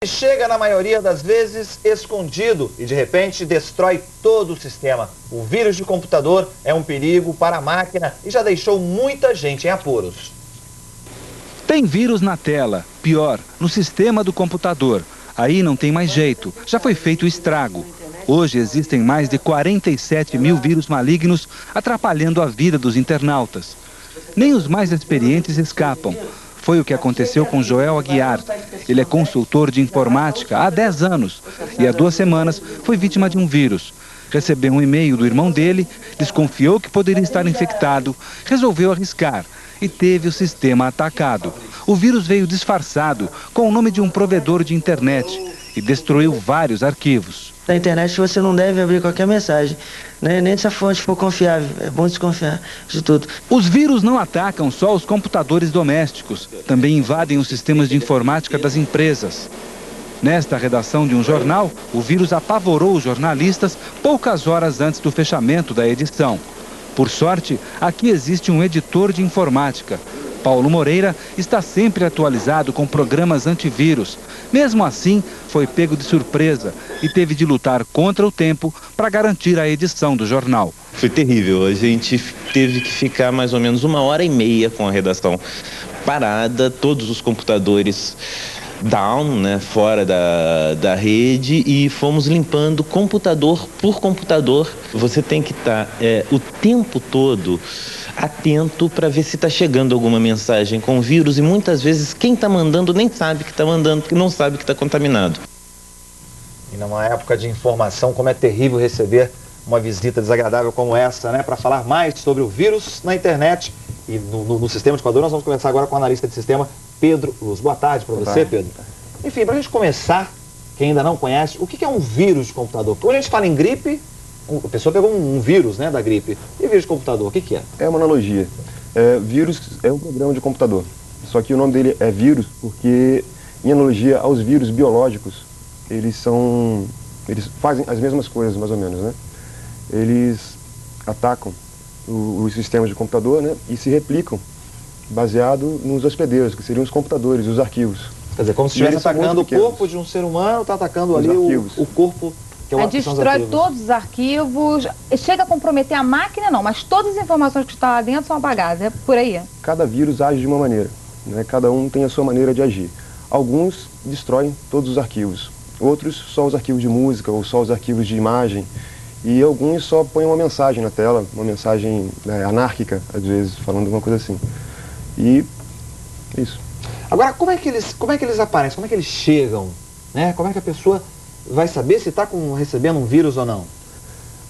Chega na maioria das vezes escondido e de repente destrói todo o sistema. O vírus de computador é um perigo para a máquina e já deixou muita gente em apuros. Tem vírus na tela, pior, no sistema do computador. Aí não tem mais jeito, já foi feito o estrago. Hoje existem mais de 47 mil vírus malignos atrapalhando a vida dos internautas. Nem os mais experientes escapam. Foi o que aconteceu com Joel Aguiar. Ele é consultor de informática há 10 anos e há 2 semanas foi vítima de um vírus. Recebeu um e-mail do irmão dele, desconfiou que poderia estar infectado, resolveu arriscar e teve o sistema atacado. O vírus veio disfarçado com o nome de um provedor de internet e destruiu vários arquivos. Na internet você não deve abrir qualquer mensagem, né? Nem se a fonte for confiável, é bom desconfiar de tudo. Os vírus não atacam só os computadores domésticos, também invadem os sistemas de informática das empresas. Nesta redação de um jornal, o vírus apavorou os jornalistas poucas horas antes do fechamento da edição. Por sorte, aqui existe um editor de informática. Paulo Moreira está sempre atualizado com programas antivírus. Mesmo assim, foi pego de surpresa e teve de lutar contra o tempo para garantir a edição do jornal. Foi terrível, a gente teve que ficar mais ou menos 1h30 com a redação parada, todos os computadores down, né, fora da rede, e fomos limpando computador por computador. Você tem que estar o tempo todo atento para ver se está chegando alguma mensagem com vírus, e muitas vezes quem está mandando nem sabe que está mandando, porque não sabe que está contaminado. E numa época de informação, como é terrível receber uma visita desagradável como essa, né? Para falar mais sobre o vírus na internet e no sistema de computador, nós vamos começar agora com o analista de sistema, Pedro Luz. Boa tarde para você, Pedro. Enfim, para a gente começar, quem ainda não conhece, o que é um vírus de computador? Quando a gente fala em gripe, a pessoa pegou um vírus, né, da gripe. E vírus de computador, o que é? É uma analogia. Vírus é um programa de computador. Só que o nome dele é vírus porque, em analogia aos vírus biológicos, eles fazem as mesmas coisas, mais ou menos, né? Eles atacam os sistemas de computador, né, e se replicam baseado nos hospedeiros, que seriam os computadores, os arquivos. Quer dizer, como se estivesse atacando o corpo de um ser humano, está atacando ali o corpo. Destrói todos os arquivos, chega a comprometer a máquina não, mas todas as informações que estão lá dentro são apagadas, é por aí? Cada vírus age de uma maneira, né? Cada um tem a sua maneira de agir. Alguns destroem todos os arquivos, outros só os arquivos de música ou só os arquivos de imagem, e alguns só põem uma mensagem na tela, uma mensagem anárquica, às vezes, falando alguma coisa assim. E isso. Agora, como é que eles aparecem? Como é que eles chegam? Né? Como é que a pessoa vai saber se está recebendo um vírus ou não?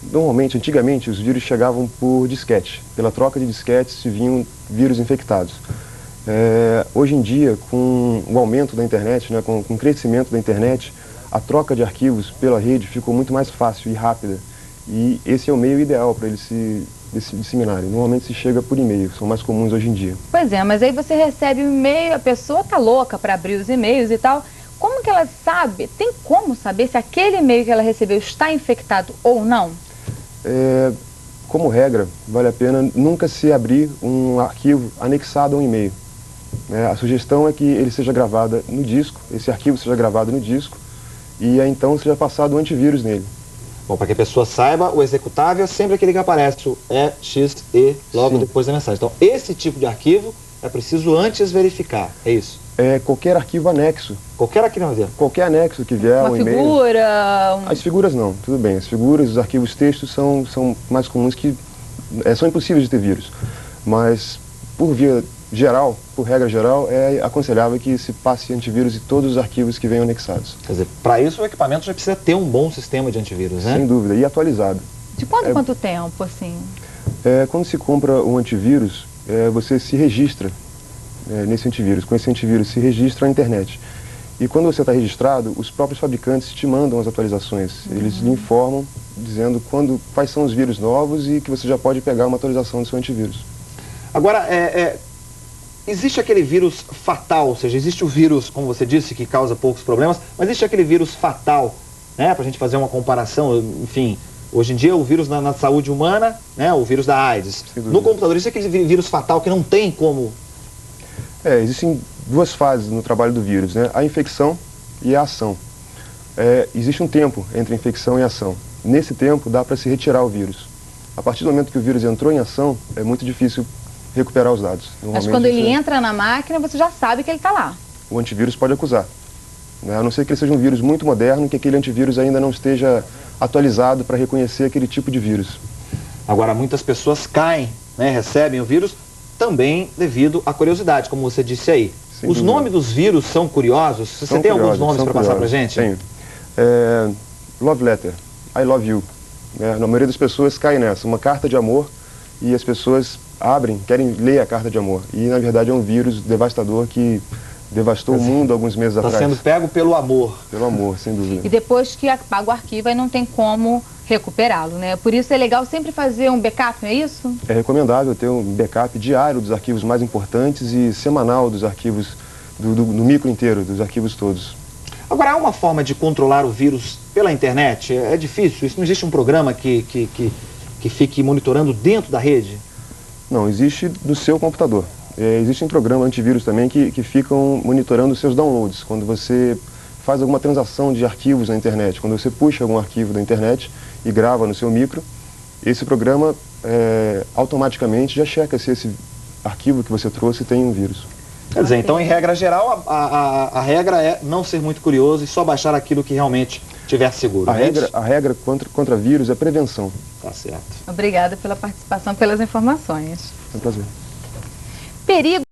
Normalmente, antigamente, os vírus chegavam por disquete. Pela troca de disquetes se vinham vírus infectados. Hoje em dia, com o aumento da internet, né, com o crescimento da internet, a troca de arquivos pela rede ficou muito mais fácil e rápida. E esse é o meio ideal para eles se disseminarem. Normalmente se chega por e-mail, são mais comuns hoje em dia. Pois é, mas aí você recebe um e-mail, a pessoa está louca para abrir os e-mails e tal. Como que ela sabe, tem como saber se aquele e-mail que ela recebeu está infectado ou não? Como regra, vale a pena nunca se abrir um arquivo anexado a um e-mail. A sugestão é que ele seja gravado no disco, esse arquivo seja gravado no disco, e aí então seja passado o antivírus nele. Bom, para que a pessoa saiba, o executável é sempre aquele que aparece, o EXE, logo depois da mensagem. Então, esse tipo de arquivo é preciso antes verificar, é isso? Qualquer arquivo anexo. Qualquer arquivo anexo? Qualquer anexo que vier um e-mail. Uma figura... As figuras não, tudo bem. As figuras, os arquivos textos são mais comuns que... são impossíveis de ter vírus. Mas, por via geral, por regra geral, é aconselhável que se passe antivírus em todos os arquivos que venham anexados. Quer dizer, para isso o equipamento já precisa ter um bom sistema de antivírus, né? Sem dúvida, e atualizado. De quanto tempo, assim? Quando se compra um antivírus, você se registra nesse antivírus. Com esse antivírus se registra na internet. E quando você está registrado, os próprios fabricantes te mandam as atualizações. Eles lhe informam, dizendo quais são os vírus novos e que você já pode pegar uma atualização do seu antivírus. Agora, existe aquele vírus fatal, ou seja, existe o vírus, como você disse, que causa poucos problemas, mas existe aquele vírus fatal, né? Para a gente fazer uma comparação, enfim, hoje em dia o vírus na saúde humana, né? O vírus da AIDS. No computador, existe aquele vírus fatal que não tem como... Existem duas fases no trabalho do vírus, né? A infecção, e a ação. Existe um tempo entre a infecção e a ação. Nesse tempo dá para se retirar o vírus. A partir do momento que o vírus entrou em ação, é muito difícil recuperar os dados. Mas quando ele entra na máquina, você já sabe que ele está lá. O antivírus pode acusar, né? A não ser que ele seja um vírus muito moderno, que aquele antivírus ainda não esteja atualizado para reconhecer aquele tipo de vírus. Agora, muitas pessoas caem, né, recebem o vírus também devido à curiosidade, como você disse aí. Os nomes dos vírus são curiosos? Você tem alguns nomes para passar para a gente? Tenho. Love letter, I love you. A maioria das pessoas cai nessa, uma carta de amor, e as pessoas abrem, querem ler a carta de amor. E na verdade é um vírus devastador que devastou o mundo alguns meses atrás. Está sendo pego pelo amor. Pelo amor, sem dúvida. E depois que apaga o arquivo, aí não tem como recuperá-lo, né? Por isso é legal sempre fazer um backup, não é isso? É recomendável ter um backup diário dos arquivos mais importantes e semanal dos arquivos, do micro inteiro, dos arquivos todos. Agora, há uma forma de controlar o vírus pela internet? É difícil? Isso não existe um programa que fique monitorando dentro da rede? Não, existe no seu computador. Existem programas antivírus também que ficam monitorando os seus downloads. Quando você faz alguma transação de arquivos na internet, quando você puxa algum arquivo da internet e grava no seu micro, esse programa automaticamente já checa se esse arquivo que você trouxe tem um vírus. Quer dizer, então, em regra geral, a regra é não ser muito curioso e só baixar aquilo que realmente tiver seguro. A regra contra vírus é prevenção. Tá certo. Obrigada pela participação, pelas informações. É um prazer. Perigo.